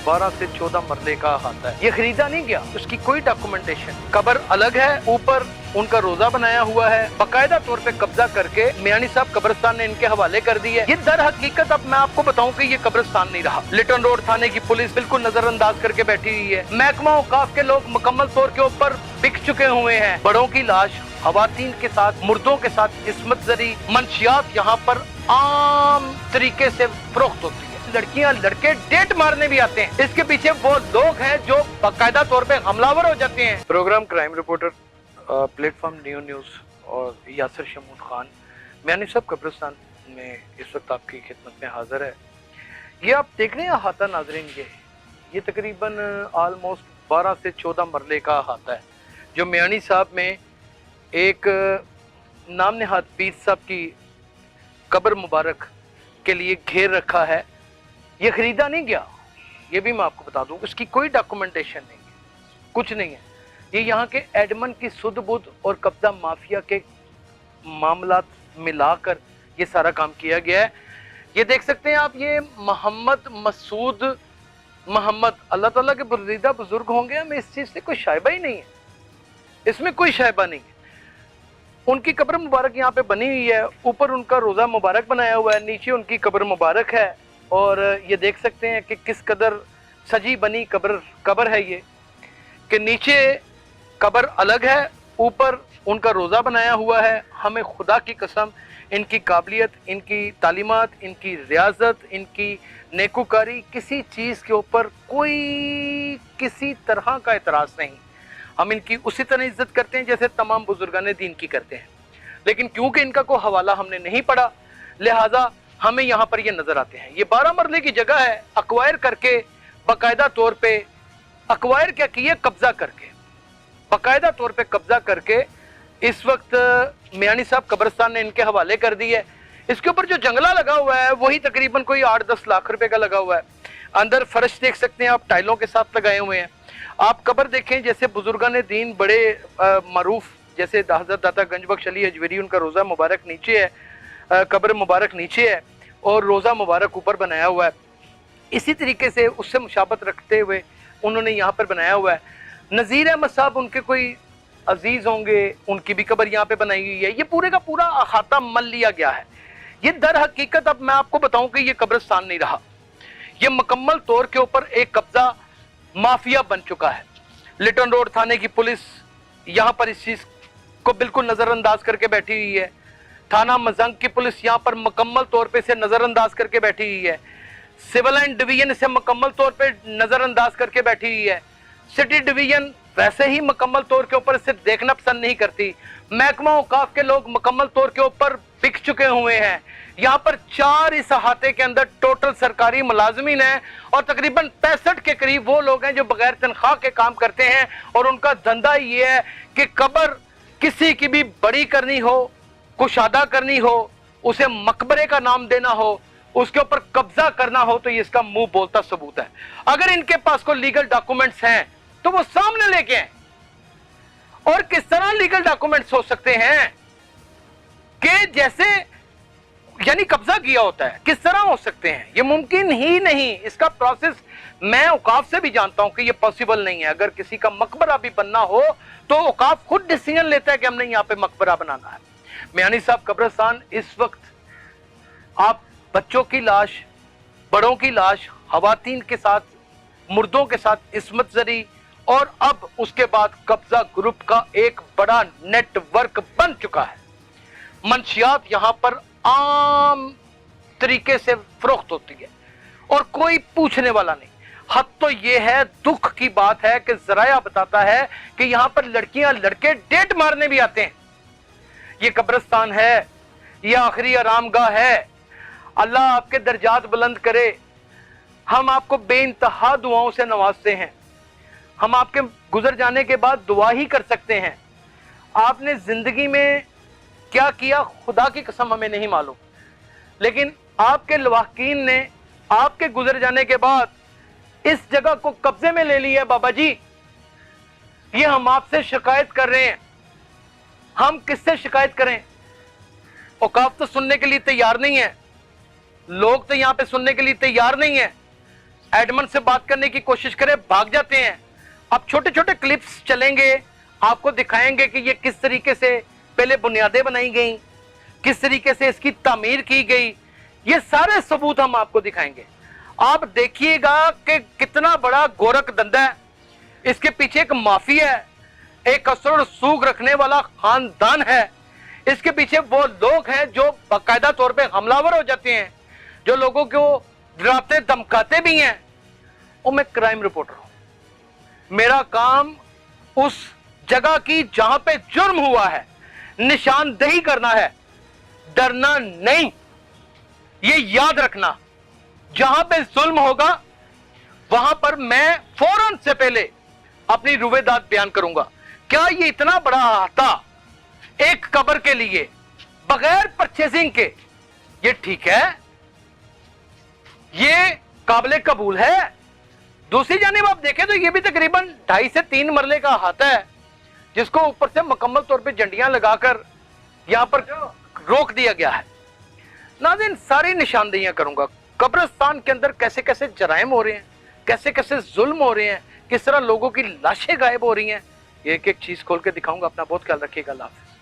12 से 14 मरले का अहाता है। ये खरीदा नहीं गया, उसकी कोई डॉक्यूमेंटेशन। कब्र अलग है, ऊपर उनका रोजा बनाया हुआ है, बाकायदा तौर पे कब्जा करके मियानी साहब कब्रिस्तान ने इनके हवाले कर दी है। ये दर हकीकत अब मैं आपको बताऊं कि ये कब्रिस्तान नहीं रहा। लिटन रोड थाने की पुलिस बिल्कुल नजरअंदाज करके बैठी हुई है। महकमा औकाफ के लोग मुकम्मल तौर के ऊपर बिक चुके हुए हैं। बड़ों की लाश खवातीन के साथ, मुर्दों के साथ इस्मत जरी मंशियात यहाँ पर आम तरीके से फरोख्त होती है। लड़कियां लड़के डेट मारने भी आते हैं। इसके पीछे वो लोग हैं जो बाकायदा तौर पे हमलावर हो जाते हैं। Programme crime reporter, platform news और यासिर शमूद खान मियानी साहब कब्रिस्तान में इस वक्त आपकी खिदमत में हाजिर है। ये आप देख रहे हैं अहाता नाजरीन, ये तकरीबन ऑलमोस्ट 12 से 14 मरले का अहाता है जो मियानी साहब में एक नाम नहाद पीर साहब की कब्र मुबारक के लिए घेर रखा है। ये खरीदा नहीं गया, ये भी मैं आपको बता दूं, इसकी कोई डॉक्यूमेंटेशन नहीं है, कुछ नहीं है। ये यहाँ के एडमन की सुध बुध और कब्जा माफिया के मामलात मिलाकर ये सारा काम किया गया है। ये देख सकते हैं आप, ये मोहम्मद मसूद मोहम्मद अल्लाह ताला के बरदीदा बुजुर्ग होंगे, हमें इस चीज़ से कोई शायबा ही नहीं है, इसमें कोई शायबा नहीं है। उनकी कब्र मुबारक यहाँ पे बनी हुई है, ऊपर उनका रोज़ा मुबारक बनाया हुआ है, नीचे उनकी कब्र मुबारक है। और ये देख सकते हैं कि किस कदर सजी बनी कब्र है ये, कि नीचे कब्र अलग है, ऊपर उनका रोज़ा बनाया हुआ है। हमें खुदा की कसम इनकी काबिलियत, इनकी तालीमात, इनकी रियाजत, इनकी नेकुकारी, किसी चीज़ के ऊपर कोई किसी तरह का एतराज़ नहीं। हम इनकी उसी तरह इज्जत करते हैं जैसे तमाम बुजुर्गान दीन की करते हैं, लेकिन क्योंकि इनका कोई हवाला हमने नहीं पढ़ा, लिहाजा हमें यहाँ पर ये नजर आते हैं। ये 12 मरले की जगह है, अक्वायर करके बाकायदा तौर पे अक्वायर क्या किए, कब्जा करके, बाकायदा तौर पे कब्जा करके इस वक्त मियानी साहब कब्रिस्तान ने इनके हवाले कर दी है। इसके ऊपर जो जंगला लगा हुआ है वही तकरीबन कोई 8-10 लाख रुपए का लगा हुआ है। अंदर फर्श देख सकते हैं आप, टाइलों के साथ लगाए हुए हैं। आप कब्र देखें, जैसे बुजुर्गान दीन बड़े मरूफ, जैसे हज़रत दाता गंजबख्श अली अजवरी, उनका रोज़ा मुबारक नीचे है, कब्र मुबारक नीचे है और रोज़ा मुबारक ऊपर बनाया हुआ है। इसी तरीके से उससे मुशाबत रखते हुए उन्होंने यहाँ पर बनाया हुआ है। नज़ीर अहमद साहब उनके कोई अजीज़ होंगे, उनकी भी कब्र यहाँ पे बनाई हुई है। ये पूरे का पूरा अहाता मल लिया गया है। ये दर हकीकत अब मैं आपको बताऊं कि ये कब्रिस्तान नहीं रहा, ये मुकम्मल तौर के ऊपर एक कब्जा माफिया बन चुका है। लिटन रोड थाने की पुलिस यहाँ पर इस चीज़ को बिल्कुल नज़रअंदाज करके बैठी हुई है। थाना मजंग की पुलिस यहाँ पर मुकम्मल तौर पे इसे नज़रअंदाज करके बैठी हुई है। सिविल लाइन डिवीजन इसे मुकम्मल तौर पे नज़रअंदाज करके बैठी हुई है। सिटी डिवीजन वैसे ही मुकम्मल तौर के ऊपर इसे देखना पसंद नहीं करती। महकमा औकाफ के लोग मुकम्मल तौर के ऊपर बिक चुके हुए हैं। यहाँ पर 4 इस अहाते के अंदर टोटल सरकारी मुलाजमीन हैं और तकरीबन 65 के करीब वो लोग हैं जो बगैर तनख्वाह के काम करते हैं और उनका धंधा ये है कि कब्र किसी की भी बड़ी करनी हो, कुशादा करनी हो, उसे मकबरे का नाम देना हो, उसके ऊपर कब्जा करना हो, तो ये इसका मुंह बोलता सबूत है। अगर इनके पास कोई लीगल डॉक्यूमेंट्स हैं तो वो सामने लेके आए। और किस तरह लीगल डॉक्यूमेंट्स हो सकते हैं कि जैसे यानी कब्जा किया होता है, किस तरह हो सकते हैं? ये मुमकिन ही नहीं। इसका प्रोसेस मैं औकाफ से भी जानता हूं कि ये पॉसिबल नहीं है। अगर किसी का मकबरा भी बनना हो तो औकाफ खुद डिसीजन लेता है कि हमने यहां पे मकबरा बनाना है। मियानी साहब कब्रिस्तान इस वक्त आप बच्चों की लाश, बड़ों की लाश, खवातीन के साथ, मुर्दों के साथ इस्मत जरी और अब उसके बाद कब्जा ग्रुप का एक बड़ा नेटवर्क बन चुका है। मंशियात यहां पर आम तरीके से फरोख्त होती है और कोई पूछने वाला नहीं। हद तो यह है, दुख की बात है कि जराया बताता है कि यहां पर लड़कियां लड़के डेट मारने भी आते हैं। ये कब्रिस्तान है, ये आखिरी आरामगाह है। अल्लाह आपके दर्जात बुलंद करे। हम आपको बेइंतहा दुआओं से नवाजते हैं। हम आपके गुजर जाने के बाद दुआ ही कर सकते हैं। आपने जिंदगी में क्या किया खुदा की कसम हमें नहीं मालूम, लेकिन आपके लवाहकीन ने आपके गुजर जाने के बाद इस जगह को कब्जे में ले लिया है। बाबा जी, ये हम आपसे शिकायत कर रहे हैं। हम किससे शिकायत करें? औकाफ तो सुनने के लिए तैयार नहीं है, लोग तो यहां पे सुनने के लिए तैयार नहीं है। एडमन से बात करने की कोशिश करें, भाग जाते हैं। अब छोटे छोटे क्लिप्स चलेंगे, आपको दिखाएंगे कि ये किस तरीके से पहले बुनियादें बनाई गई, किस तरीके से इसकी तामीर की गई, ये सारे सबूत हम आपको दिखाएंगे। आप देखिएगा कि कितना बड़ा गोरख धंधा है, इसके पीछे एक माफिया है, एक असर सूग रखने वाला खानदान है, इसके पीछे वो लोग हैं जो बाकायदा तौर पे हमलावर हो जाते हैं, जो लोगों को डराते धमकाते भी हैं। और मैं क्राइम रिपोर्टर हूं, मेरा काम उस जगह की जहां पे जुर्म हुआ है निशानदेही करना है, डरना नहीं। ये याद रखना, जहां पे जुल्म होगा वहां पर मैं फौरन से पहले अपनी रुवेदाद बयान करूंगा। क्या ये इतना बड़ा अहाता एक कब्र के लिए बगैर परचेजिंग के, ये ठीक है? ये काबिल कबूल है? दूसरी जानिब आप देखें तो ये भी तकरीबन 2.5 से 3 मरले का अहाता है, जिसको ऊपर से मुकम्मल तौर पे झंडियां लगाकर यहां पर रोक दिया गया है। नाज़रीन, सारी निशानदेहियां करूंगा, कब्रिस्तान के अंदर कैसे कैसे जराइम हो रहे हैं, कैसे कैसे जुल्म हो रहे हैं, किस तरह लोगों की लाशें गायब हो रही हैं, एक एक चीज खोल के दिखाऊंगा। अपना बहुत ख्याल रखिएगा। अल्लाह हाफ़िज़।